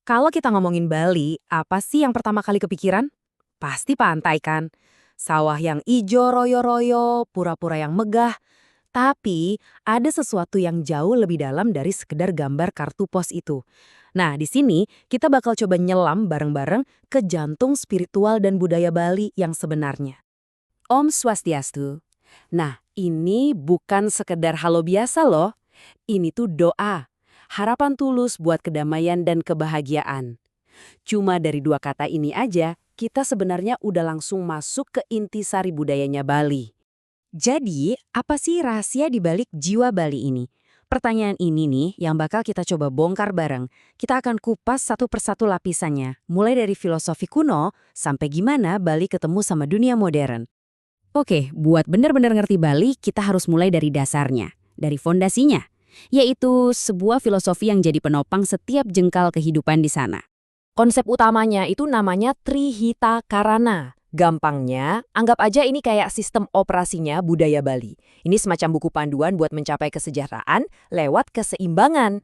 Kalau kita ngomongin Bali, apa sih yang pertama kali kepikiran? Pasti pantai kan? Sawah yang ijo royo-royo, pura-pura yang megah. Tapi ada sesuatu yang jauh lebih dalam dari sekedar gambar kartu pos itu. Nah, di sini kita bakal coba nyelam bareng-bareng ke jantung spiritual dan budaya Bali yang sebenarnya. Om Swastiastu. Nah, ini bukan sekedar halo biasa loh. Ini tuh doa. Harapan tulus buat kedamaian dan kebahagiaan. Cuma dari dua kata ini aja, kita sebenarnya udah langsung masuk ke intisari budayanya Bali. Jadi, apa sih rahasia di balik jiwa Bali ini? Pertanyaan ini nih yang bakal kita coba bongkar bareng. Kita akan kupas satu persatu lapisannya, mulai dari filosofi kuno sampai gimana Bali ketemu sama dunia modern. Oke, buat benar-benar ngerti Bali, kita harus mulai dari dasarnya, dari fondasinya, yaitu sebuah filosofi yang jadi penopang setiap jengkal kehidupan di sana. Konsep utamanya itu namanya Trihita Karana. Gampangnya, anggap aja ini kayak sistem operasinya budaya Bali. Ini semacam buku panduan buat mencapai kesejahteraan lewat keseimbangan.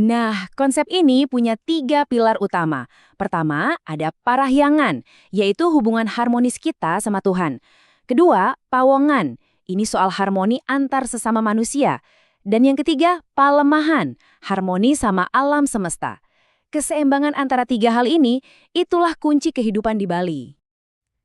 Nah, konsep ini punya 3 pilar utama. Pertama, ada parahyangan, yaitu hubungan harmonis kita sama Tuhan. Kedua, pawongan. Ini soal harmoni antar sesama manusia. Dan yang ketiga, palemahan, harmoni sama alam semesta. Keseimbangan antara 3 hal ini, itulah kunci kehidupan di Bali.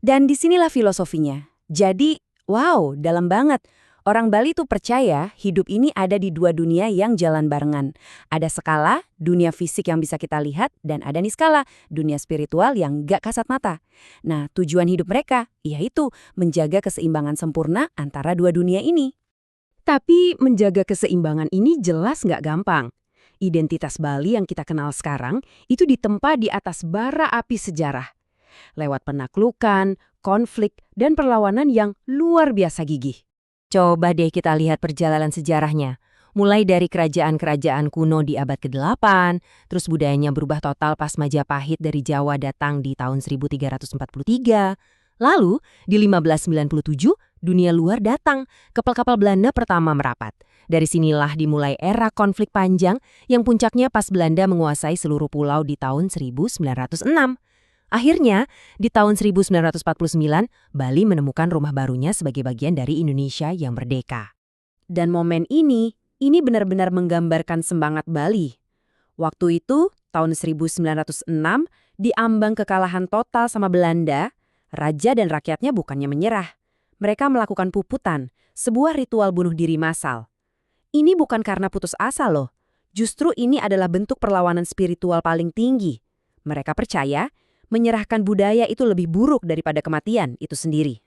Dan disinilah filosofinya. Jadi, wow, dalam banget. Orang Bali tuh percaya hidup ini ada di 2 dunia yang jalan barengan. Ada skala, dunia fisik yang bisa kita lihat, dan ada niskala, dunia spiritual yang gak kasat mata. Nah, tujuan hidup mereka, yaitu menjaga keseimbangan sempurna antara 2 dunia ini. Tapi menjaga keseimbangan ini jelas nggak gampang. Identitas Bali yang kita kenal sekarang itu ditempa di atas bara api sejarah. Lewat penaklukan, konflik, dan perlawanan yang luar biasa gigih. Coba deh kita lihat perjalanan sejarahnya. Mulai dari kerajaan-kerajaan kuno di abad ke-8, terus budayanya berubah total pas Majapahit dari Jawa datang di tahun 1343. Lalu, di 1597, dunia luar datang, kapal-kapal Belanda pertama merapat. Dari sinilah dimulai era konflik panjang yang puncaknya pas Belanda menguasai seluruh pulau di tahun 1906. Akhirnya, di tahun 1949, Bali menemukan rumah barunya sebagai bagian dari Indonesia yang merdeka. Dan momen ini benar-benar menggambarkan semangat Bali. Waktu itu, tahun 1906, di ambang kekalahan total sama Belanda, raja dan rakyatnya bukannya menyerah. Mereka melakukan puputan, sebuah ritual bunuh diri massal. Ini bukan karena putus asa loh. Justru ini adalah bentuk perlawanan spiritual paling tinggi. Mereka percaya, menyerahkan budaya itu lebih buruk daripada kematian itu sendiri.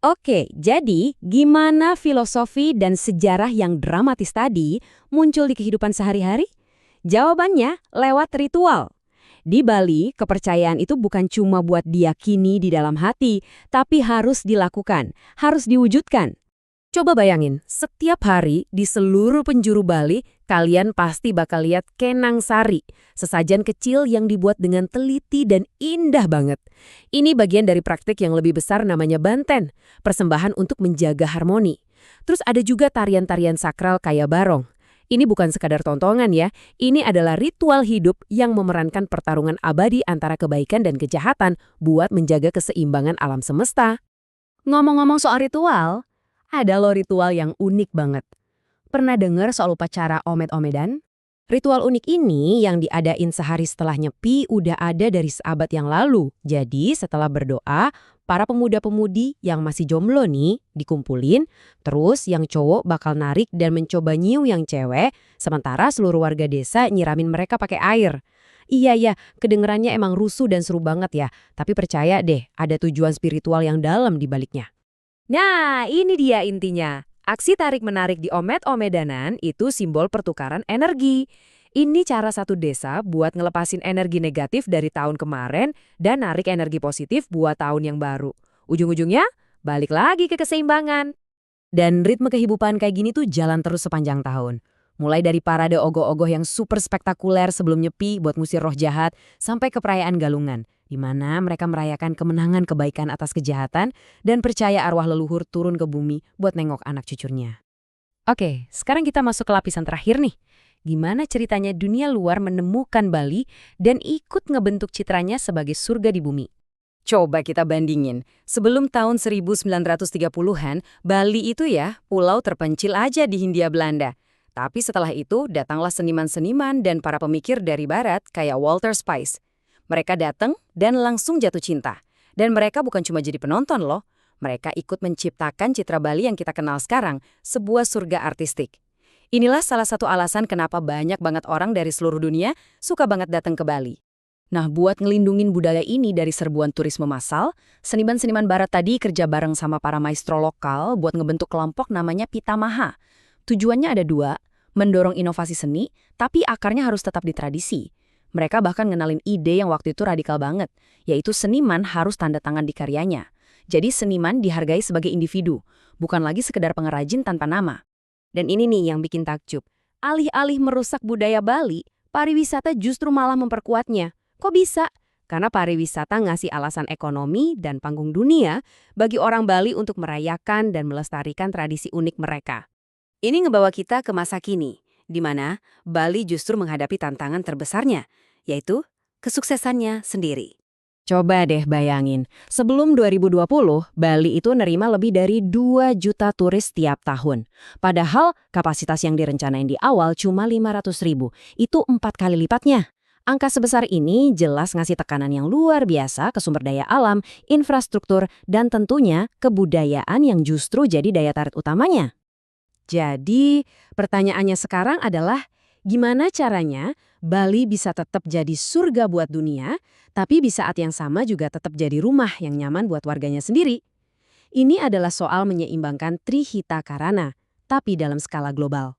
Oke, jadi gimana filosofi dan sejarah yang dramatis tadi muncul di kehidupan sehari-hari? Jawabannya lewat ritual. Di Bali, kepercayaan itu bukan cuma buat diyakini di dalam hati, tapi harus dilakukan, harus diwujudkan. Coba bayangin, setiap hari di seluruh penjuru Bali, kalian pasti bakal lihat kenang sari, sesajen kecil yang dibuat dengan teliti dan indah banget. Ini bagian dari praktik yang lebih besar namanya banten, persembahan untuk menjaga harmoni. Terus ada juga tarian-tarian sakral kayak barong. Ini bukan sekadar tontonan ya, ini adalah ritual hidup yang memerankan pertarungan abadi antara kebaikan dan kejahatan buat menjaga keseimbangan alam semesta. Ngomong-ngomong soal ritual, ada loh ritual yang unik banget. Pernah dengar soal upacara omed-omedan? Ritual unik ini yang diadain sehari setelah nyepi udah ada dari seabad yang lalu. Jadi setelah berdoa, para pemuda-pemudi yang masih jomblo nih dikumpulin, terus yang cowok bakal narik dan mencoba nyium yang cewek, sementara seluruh warga desa nyiramin mereka pakai air. Iya, kedengerannya emang rusuh dan seru banget ya, tapi percaya deh ada tujuan spiritual yang dalam di baliknya. Nah, ini dia intinya. Aksi tarik-menarik di omed-omedanan itu simbol pertukaran energi. Ini cara satu desa buat ngelepasin energi negatif dari tahun kemarin dan narik energi positif buat tahun yang baru. Ujung-ujungnya, balik lagi ke keseimbangan. Dan ritme kehidupan kayak gini tuh jalan terus sepanjang tahun. Mulai dari parade ogoh-ogoh yang super spektakuler sebelum nyepi buat ngusir roh jahat, sampai ke perayaan galungan, di mana mereka merayakan kemenangan kebaikan atas kejahatan dan percaya arwah leluhur turun ke bumi buat nengok anak cucunya. Oke, sekarang kita masuk ke lapisan terakhir nih. Gimana ceritanya dunia luar menemukan Bali dan ikut ngebentuk citranya sebagai surga di bumi. Coba kita bandingin. Sebelum tahun 1930-an, Bali itu ya pulau terpencil aja di Hindia Belanda. Tapi setelah itu datanglah seniman-seniman dan para pemikir dari barat kayak Walter Spice. Mereka datang dan langsung jatuh cinta. Dan mereka bukan cuma jadi penonton loh. Mereka ikut menciptakan citra Bali yang kita kenal sekarang, sebuah surga artistik. Inilah salah satu alasan kenapa banyak banget orang dari seluruh dunia suka banget datang ke Bali. Nah, buat ngelindungin budaya ini dari serbuan turisme massal, seniman-seniman barat tadi kerja bareng sama para maestro lokal buat ngebentuk kelompok namanya Pitamaha. Tujuannya ada dua, mendorong inovasi seni, tapi akarnya harus tetap di tradisi. Mereka bahkan ngenalin ide yang waktu itu radikal banget, yaitu seniman harus tanda tangan di karyanya. Jadi seniman dihargai sebagai individu, bukan lagi sekedar pengrajin tanpa nama. Dan ini nih yang bikin takjub. Alih-alih merusak budaya Bali, pariwisata justru malah memperkuatnya. Kok bisa? Karena pariwisata ngasih alasan ekonomi dan panggung dunia bagi orang Bali untuk merayakan dan melestarikan tradisi unik mereka. Ini ngebawa kita ke masa kini, di mana Bali justru menghadapi tantangan terbesarnya, yaitu kesuksesannya sendiri. Coba deh bayangin, sebelum 2020, Bali itu nerima lebih dari 2 juta turis tiap tahun. Padahal kapasitas yang direncanain di awal cuma 500.000, itu 4 kali lipatnya. Angka sebesar ini jelas ngasih tekanan yang luar biasa ke sumber daya alam, infrastruktur, dan tentunya kebudayaan yang justru jadi daya tarik utamanya. Jadi, pertanyaannya sekarang adalah, gimana caranya Bali bisa tetap jadi surga buat dunia, tapi di saat yang sama juga tetap jadi rumah yang nyaman buat warganya sendiri? Ini adalah soal menyeimbangkan Trihita Karana, tapi dalam skala global.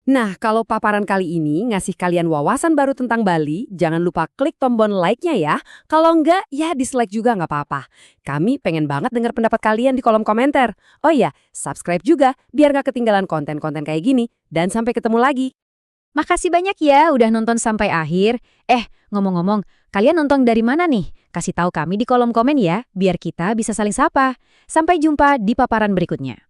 Nah, kalau paparan kali ini ngasih kalian wawasan baru tentang Bali, jangan lupa klik tombol like-nya ya. Kalau enggak, ya dislike juga nggak apa-apa. Kami pengen banget dengar pendapat kalian di kolom komentar. Oh iya, subscribe juga biar nggak ketinggalan konten-konten kayak gini. Dan sampai ketemu lagi. Makasih banyak ya udah nonton sampai akhir. Ngomong-ngomong, kalian nonton dari mana nih? Kasih tahu kami di kolom komen ya, biar kita bisa saling sapa. Sampai jumpa di paparan berikutnya.